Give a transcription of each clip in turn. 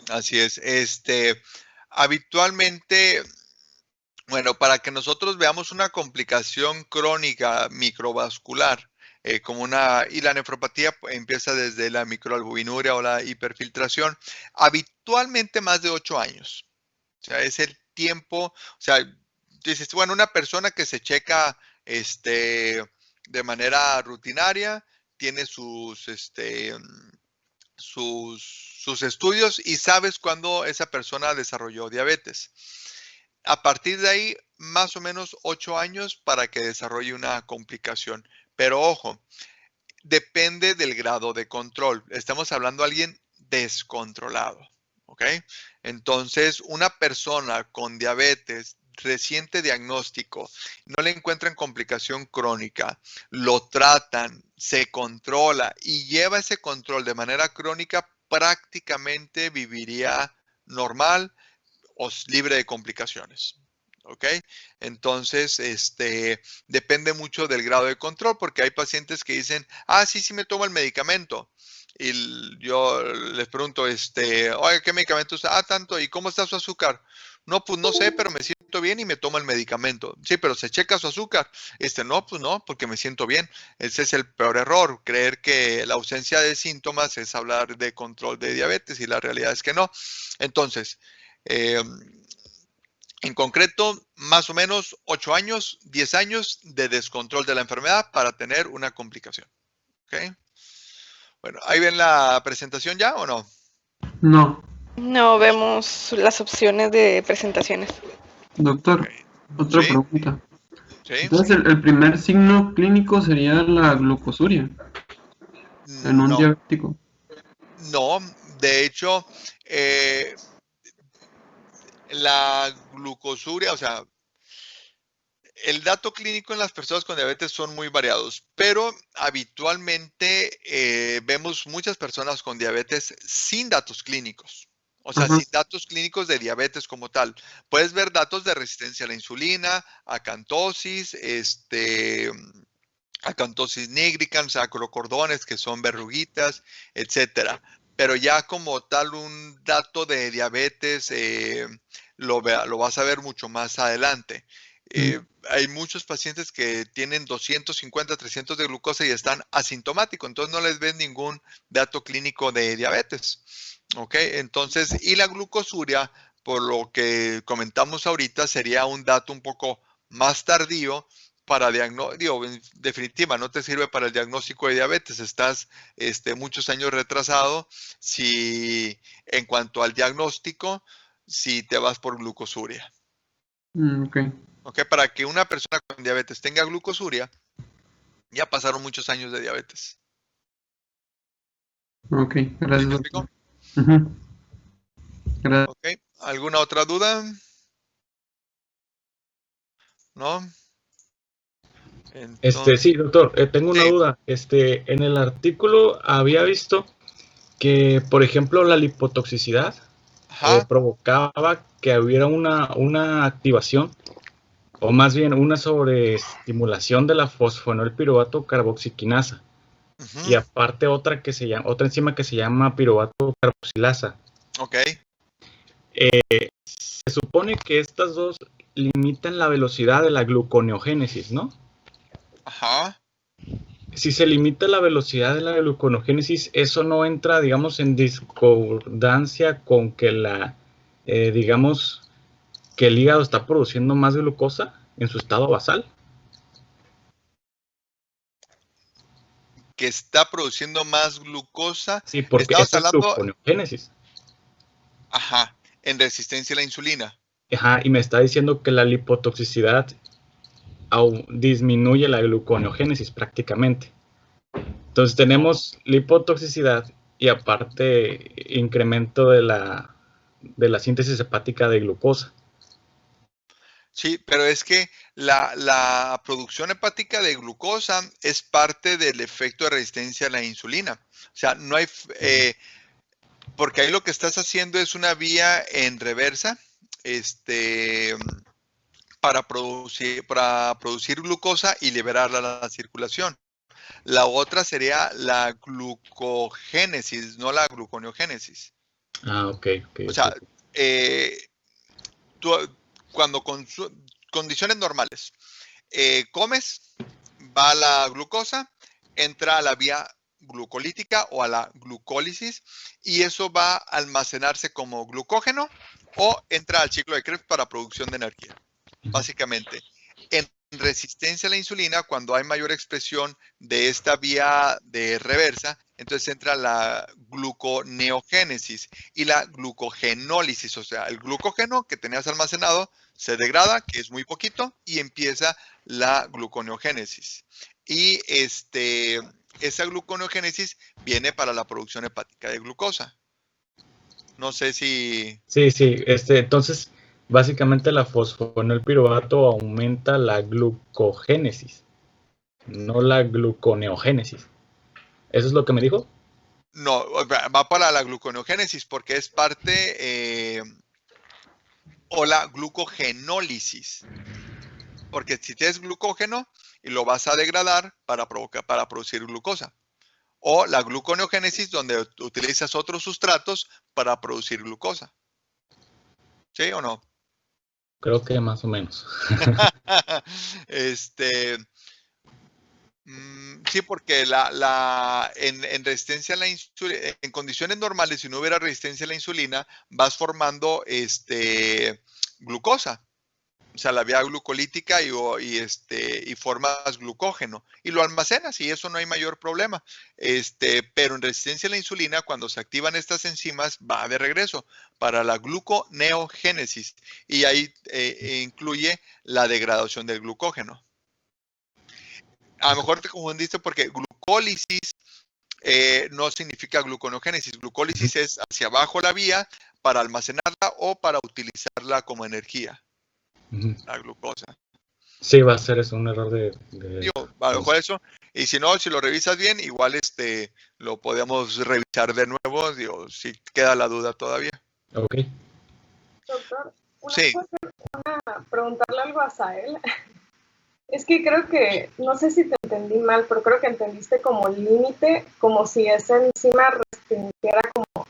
Así es. Habitualmente, bueno, para que nosotros veamos una complicación crónica microvascular, y la nefropatía empieza desde la microalbuminuria o la hiperfiltración, habitualmente más de 8 años. O sea, es el tiempo, o sea, dices, bueno, una persona que se checa de manera rutinaria, tiene sus estudios y sabes cuándo esa persona desarrolló diabetes. A partir de ahí, más o menos 8 años para que desarrolle una complicación. Pero ojo, depende del grado de control. Estamos hablando de alguien descontrolado, ¿ok? Entonces, una persona con diabetes, reciente diagnóstico, no le encuentran complicación crónica, lo tratan, se controla y lleva ese control de manera crónica, prácticamente viviría normal o libre de complicaciones. ¿Ok? Entonces, depende mucho del grado de control, porque hay pacientes que dicen, sí, sí me tomo el medicamento. Y yo les pregunto, oye, ¿qué medicamento usa? Tanto, ¿y cómo está su azúcar? No, pues no sé, pero me siento bien y me tomo el medicamento. Sí, pero se checa su azúcar. No, pues no, porque me siento bien. Ese es el peor error, creer que la ausencia de síntomas es hablar de control de diabetes y la realidad es que no. Entonces, eh, en concreto, más o menos 8 años, 10 años de descontrol de la enfermedad para tener una complicación. ¿Ok? Bueno, ¿ahí ven la presentación ya o no? No, No vemos las opciones de presentaciones. Ok. doctor, otra ¿Sí? pregunta. ¿Sí? Entonces, el primer signo clínico sería la glucosuria en un No, diabético. no. De hecho, eh, la glucosuria, o sea, el dato clínico en las personas con diabetes son muy variados, pero habitualmente vemos muchas personas con diabetes sin datos clínicos. O sea, Ajá. sin datos clínicos de diabetes como tal. Puedes ver datos de resistencia a la insulina, acantosis nigricans, acrocordones, que son verruguitas, etcétera. Pero ya como tal un dato de diabetes lo vas a ver mucho más adelante. Mm. Hay muchos pacientes que tienen 250, 300 de glucosa y están asintomáticos, entonces no les ven ningún dato clínico de diabetes. ¿Ok? Entonces, y la glucosuria, por lo que comentamos ahorita, sería un dato un poco más tardío para diagnóstico, en definitiva, no te sirve para el diagnóstico de diabetes, estás muchos años retrasado si en cuanto al diagnóstico, si te vas por glucosuria. Ok, ¿Ok? Para que una persona con diabetes tenga glucosuria, ya pasaron muchos años de diabetes. ok, ¿Sí gracias, me doctor. explico? Ujú. Gracias. ¿Ok? ¿Alguna otra duda? ¿No? Sí, Entonces, doctor, tengo una sí. duda. En el artículo había visto que, por ejemplo, la lipotoxicidad Ajá. provocaba que hubiera una activación, o más bien una sobreestimulación de la fosfonilpiruvato carboxiquinasa, y Ujú, aparte otra enzima que se llama piruvato carboxilasa. ok. Se supone que estas dos limitan la velocidad de la gluconeogénesis, ¿no? Ajá. Si se limita la velocidad de la gluconeogénesis, eso no entra, digamos, en discordancia con que digamos, que el hígado está produciendo más glucosa en su estado basal. Que está produciendo más glucosa. Sí, porque Estamos eso es hablando, gluconeogénesis. ajá, en resistencia a la insulina. Ajá, y me está diciendo que la lipotoxicidad disminuye la gluconeogénesis prácticamente. Entonces No. tenemos lipotoxicidad y aparte incremento de la síntesis hepática de glucosa. Sí, pero es que la producción hepática de glucosa es parte del efecto de resistencia a la insulina. O sea, no hay, porque ahí lo que estás haciendo es una vía en reversa, este, para producir glucosa y liberarla a la circulación. La otra sería la glucogénesis, no la gluconeogénesis. Ah, ok, ok. O sea, Ok. tú, cuando condiciones normales, comes, va la glucosa, entra a la vía glucolítica o a la glucólisis y eso va a almacenarse como glucógeno o entra al ciclo de Krebs para producción de energía. Básicamente, en resistencia a la insulina, cuando hay mayor expresión de esta vía de reversa, entonces entra la gluconeogénesis y la glucogenólisis, o sea, el glucógeno que tenías almacenado se degrada, que es muy poquito, y empieza la gluconeogénesis. Y esa gluconeogénesis viene para la producción hepática de glucosa. No sé si... Sí, sí, entonces, básicamente la fosfonilpiruvato aumenta la glucogénesis, no la gluconeogénesis. ¿Eso es lo que me dijo? No, va para la gluconeogénesis porque es parte, o la glucogenólisis. Porque si tienes glucógeno y lo vas a degradar para producir glucosa. O la gluconeogénesis donde utilizas otros sustratos para producir glucosa. ¿Sí o no? Creo que más o menos. Este, sí, porque en resistencia a la insulina, en condiciones normales, si no hubiera resistencia a la insulina, vas formando glucosa. O sea, la vía glucolítica y formas glucógeno y lo almacenas y eso no hay mayor problema. Pero en resistencia a la insulina, cuando se activan estas enzimas, va de regreso para la gluconeogénesis y ahí incluye la degradación del glucógeno. A lo mejor te confundiste porque glucólisis no significa gluconeogénesis. Glucólisis es hacia abajo la vía para almacenarla o para utilizarla como energía, la glucosa. Sí, va a ser eso, un error Digo, a lo mejor eso, y si no, si lo revisas bien, igual lo podemos revisar de nuevo, digo, si queda la duda todavía. Ok. Doctor, Sí, preguntarle algo a Sael. Es que creo que, no sé si te entendí mal, pero creo que entendiste como límite, como si esa enzima restringiera como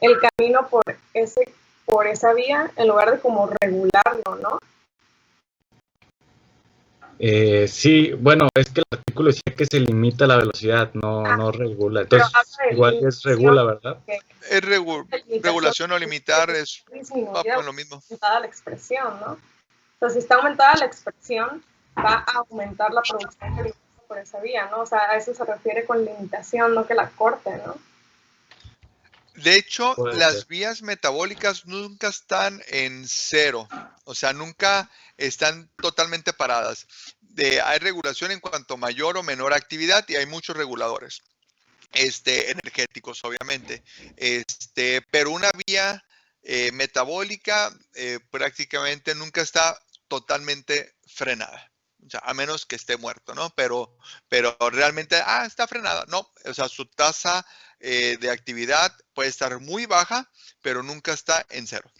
el camino por esa vía, en lugar de como regularlo, ¿no? Sí, bueno, es que el artículo decía que se limita la velocidad, no regula. Pero Entonces, habla de igual es limitación, regula, ¿verdad? que es la limitación regulación o limitar, es va disminuida por o lo mismo. aumentada la expresión, ¿no? Entonces, si está aumentada la expresión, va a aumentar la producción de glucosa por esa vía, ¿no? O sea, a eso se refiere con limitación, no que la corte, ¿no? De hecho, Puede ser. las vías metabólicas nunca están en cero, o sea, nunca están totalmente paradas. Hay regulación en cuanto a mayor o menor actividad y hay muchos reguladores. Energéticos, obviamente. Pero una vía metabólica prácticamente nunca está totalmente frenada. O sea, a menos que esté muerto, ¿no? Pero realmente, está frenada. No, o sea, su tasa de actividad puede estar muy baja, pero nunca está en cero.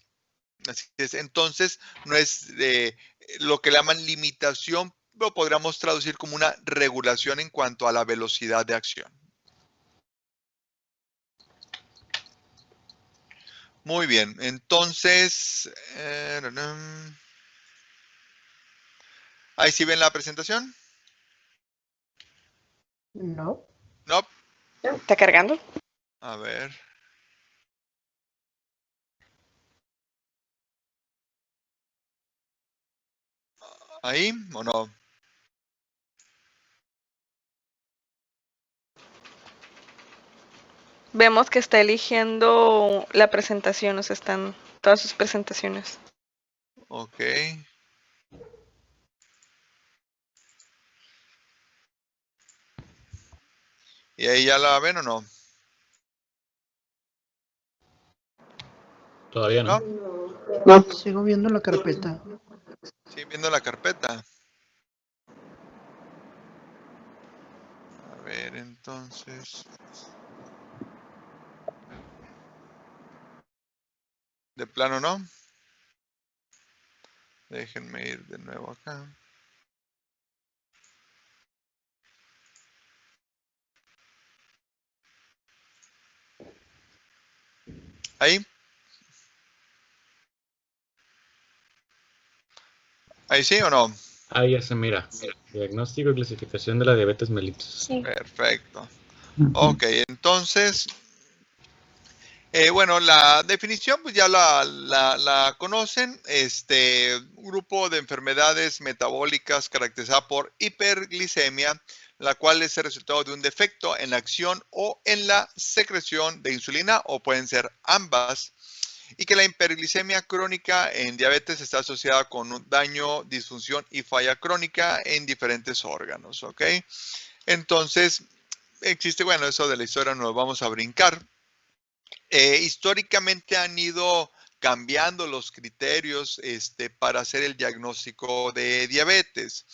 Así es, entonces, no es lo que le llaman limitación, lo podríamos traducir como una regulación en cuanto a la velocidad de acción. Muy bien, entonces, ahí sí ven la presentación. No. No, ¿Está cargando? a ver. ¿Ahí o no? Vemos que está eligiendo la presentación, o sea, están todas sus presentaciones. Ok. ¿Y ahí ya la ven o no? Todavía no. ¿No? No, sigo viendo la carpeta. Sí, viendo la carpeta. A ver, entonces. De plano no. Déjenme ir de nuevo acá. Ahí. ¿Ahí sí o no? Ahí ya se mira. Diagnóstico y clasificación de la diabetes mellitus. Sí. Perfecto. Ujú. Ok, entonces, bueno, la definición pues ya la conocen. Un grupo de enfermedades metabólicas caracterizada por hiperglicemia, la cual es el resultado de un defecto en la acción o en la secreción de insulina, o pueden ser ambas, y que la hiperglicemia crónica en diabetes está asociada con un daño, disfunción y falla crónica en diferentes órganos, ¿ok? Entonces, existe, bueno, eso de la historia nos lo vamos a brincar. Históricamente han ido cambiando los criterios para hacer el diagnóstico de diabetes.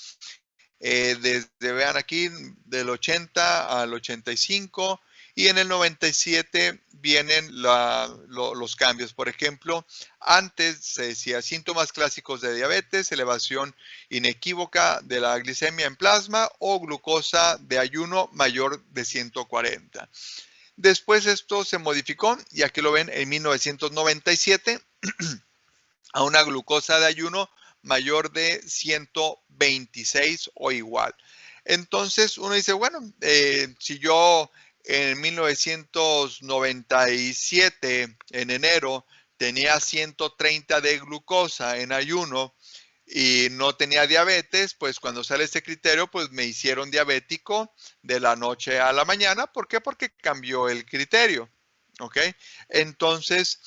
Desde, vean aquí, del 80 al 85, y en el 97 vienen los cambios. Por ejemplo, antes se decía síntomas clásicos de diabetes, elevación inequívoca de la glicemia en plasma o glucosa de ayuno mayor de 140. Después esto se modificó, y aquí lo ven, en 1997, a una glucosa de ayuno mayor de 126 o igual. Entonces uno dice, bueno, si yo en 1997, en enero, tenía 130 de glucosa en ayuno y no tenía diabetes, pues cuando sale este criterio, pues me hicieron diabético de la noche a la mañana. ¿Por qué? Porque cambió el criterio. ¿Ok? Entonces,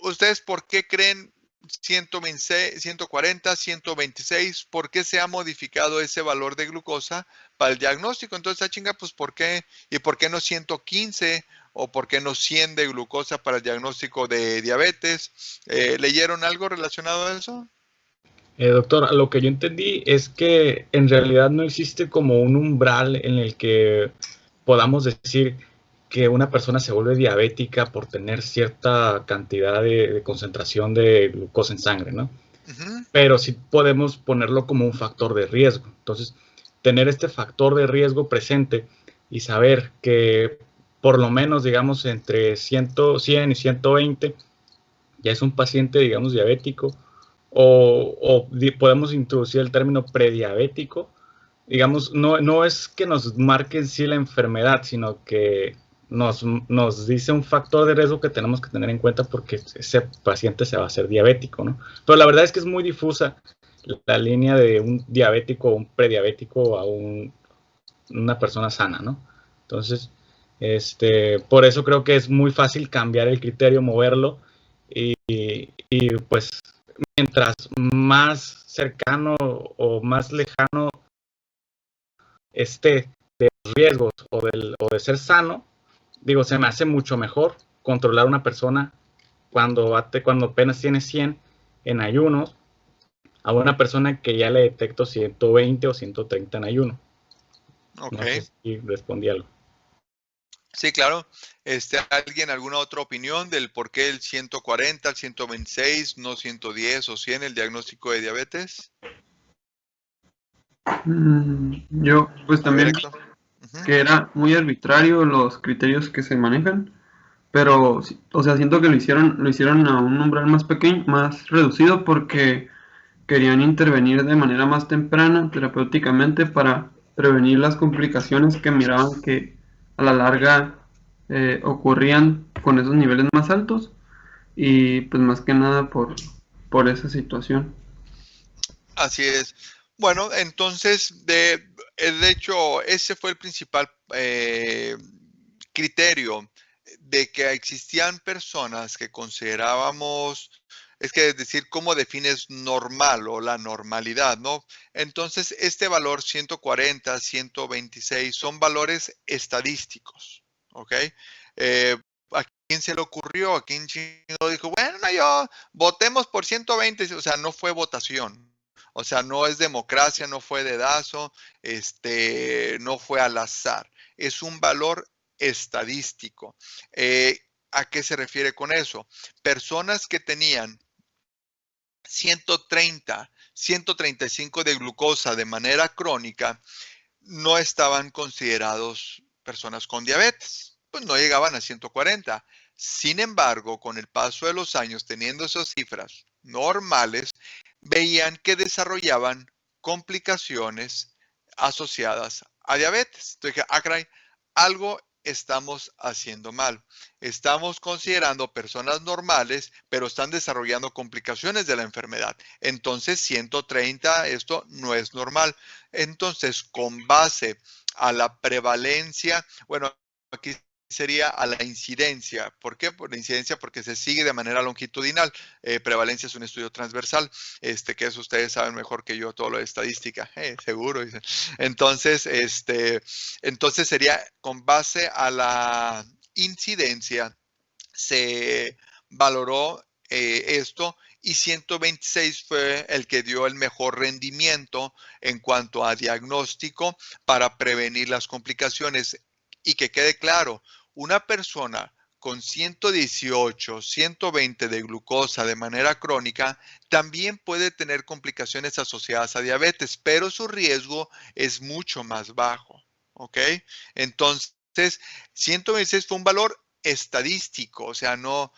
¿ustedes por qué creen 126, 140, 126? ¿Por qué se ha modificado ese valor de glucosa para el diagnóstico? Entonces, chinga, pues ¿por qué? ¿Y por qué no 115 o por qué no 100 de glucosa para el diagnóstico de diabetes? ¿Leyeron algo relacionado a eso? Doctor, lo que yo entendí es que en realidad no existe como un umbral en el que podamos decir que una persona se vuelve diabética por tener cierta cantidad de concentración de glucosa en sangre, ¿no? Uh-huh. Pero sí podemos ponerlo como un factor de riesgo. Entonces, tener este factor de riesgo presente y saber que por lo menos, digamos, entre 100 y 120 ya es un paciente, digamos, diabético, o podemos introducir el término prediabético. Digamos, no es que nos marque en sí la enfermedad, sino que nos dice un factor de riesgo que tenemos que tener en cuenta porque ese paciente se va a hacer diabético, ¿no? Pero la verdad es que es muy difusa la línea de un diabético o un prediabético a una persona sana, ¿no? Entonces, por eso creo que es muy fácil cambiar el criterio, moverlo, y pues mientras más cercano o más lejano esté de los riesgos o de ser sano, digo, se me hace mucho mejor controlar a una persona cuando apenas tiene 100 en ayunos a una persona que ya le detecto 120 o 130 en ayuno. Ok. No sé si respondí algo. Sí, claro. ¿Alguien, alguna otra opinión del por qué el 140, el 126, no 110 o 100 el diagnóstico de diabetes? Yo, pues también Correcto. Uh-huh. que era muy arbitrario los criterios que se manejan, pero, o sea, siento que lo hicieron a un umbral más pequeño, más reducido, porque querían intervenir de manera más temprana, terapéuticamente, para prevenir las complicaciones que miraban que a la larga ocurrían con esos niveles más altos, y pues más que nada por esa situación. Así es. Bueno, entonces, de hecho, ese fue el principal criterio, de que existían personas que considerábamos, es que es decir, ¿cómo defines normal o la normalidad, no? Entonces, este valor 140, 126 son valores estadísticos, ¿ok? ¿A quién se le ocurrió? ¿A quién dijo, bueno, votemos por 120? O sea, no fue votación. O sea, no es democracia, no fue dedazo, no fue al azar. Es un valor estadístico. ¿A qué se refiere con eso? Personas que tenían 130, 135 de glucosa de manera crónica no estaban considerados personas con diabetes. Pues no llegaban a 140. Sin embargo, con el paso de los años, teniendo esas cifras normales veían que desarrollaban complicaciones asociadas a diabetes. Entonces dije, ah, caray, algo estamos haciendo mal. Estamos considerando personas normales, pero están desarrollando complicaciones de la enfermedad. Entonces, 130, esto no es normal. Entonces, con base a la prevalencia, bueno, aquí sería a la incidencia. ¿Por qué? Por la incidencia, porque se sigue de manera longitudinal. Prevalencia es un estudio transversal, que eso ustedes saben mejor que yo todo lo de estadística, seguro. Dicen. Entonces, entonces sería con base a la incidencia, se valoró esto y 126 fue el que dio el mejor rendimiento en cuanto a diagnóstico para prevenir las complicaciones. Y que quede claro, una persona con 118, 120 de glucosa de manera crónica también puede tener complicaciones asociadas a diabetes, pero su riesgo es mucho más bajo. ¿Ok? Entonces, 126 fue un valor estadístico, o sea, no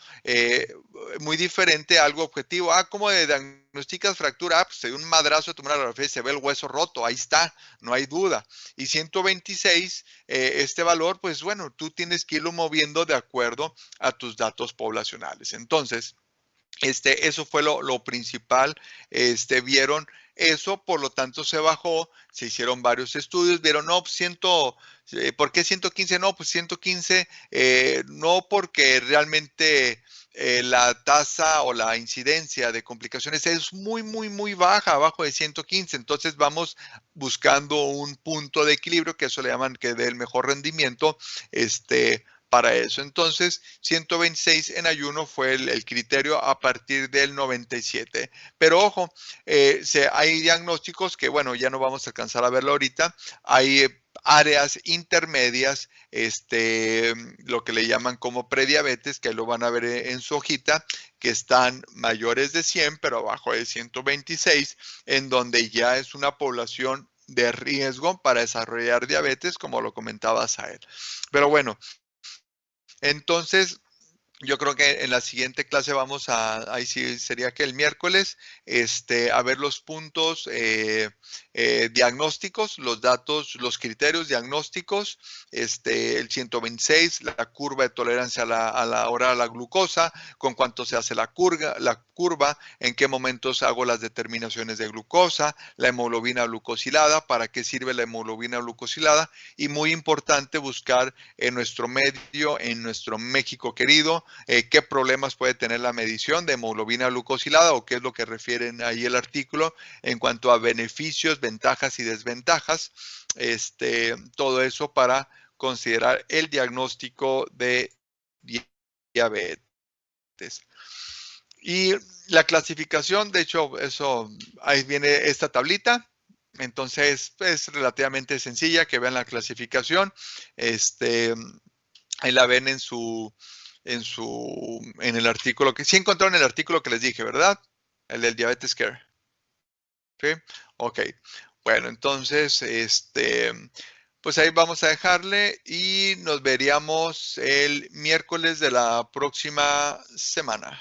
muy diferente a algo objetivo. Ah, ¿cómo diagnosticas fractura? Ah, pues se dio un madrazo, tomó una radiografía y se ve el hueso roto, ahí está, no hay duda. Y 126, este valor, pues bueno, tú tienes que irlo moviendo de acuerdo a tus datos poblacionales. Entonces, eso fue lo principal. Vieron eso, por lo tanto se bajó, se hicieron varios estudios, vieron, no, pues ¿por qué 115? No, pues 115, no porque realmente la tasa o la incidencia de complicaciones es muy, muy, muy baja, abajo de 115. Entonces vamos buscando un punto de equilibrio, que eso le llaman que dé el mejor rendimiento, para eso. Entonces, 126 en ayuno fue el criterio a partir del 97. Pero ojo, hay diagnósticos que, bueno, ya no vamos a alcanzar a verlo ahorita. Hay áreas intermedias, lo que le llaman como prediabetes, que lo van a ver en su hojita, que están mayores de 100, pero abajo de 126, en donde ya es una población de riesgo para desarrollar diabetes, como lo comentaba Sael. Pero bueno, entonces, yo creo que en la siguiente clase vamos ahí sí sería que el miércoles, a ver los puntos diagnósticos, los datos, los criterios diagnósticos, el 126, la curva de tolerancia a la hora a la glucosa, con cuánto se hace la curva, en qué momentos hago las determinaciones de glucosa, la hemoglobina glucosilada, para qué sirve la hemoglobina glucosilada, y muy importante buscar en nuestro medio, en nuestro México querido, qué problemas puede tener la medición de hemoglobina glucosilada o qué es lo que refieren ahí el artículo en cuanto a beneficios, ventajas y desventajas. Todo eso para considerar el diagnóstico de diabetes. Y la clasificación, de hecho, eso ahí viene esta tablita. Entonces, es relativamente sencilla que vean la clasificación. Ahí la ven en el artículo que sí encontraron el artículo que les dije, ¿verdad? El del Diabetes Care. ¿Sí? Ok. Bueno, entonces, pues ahí vamos a dejarle y nos veríamos el miércoles de la próxima semana.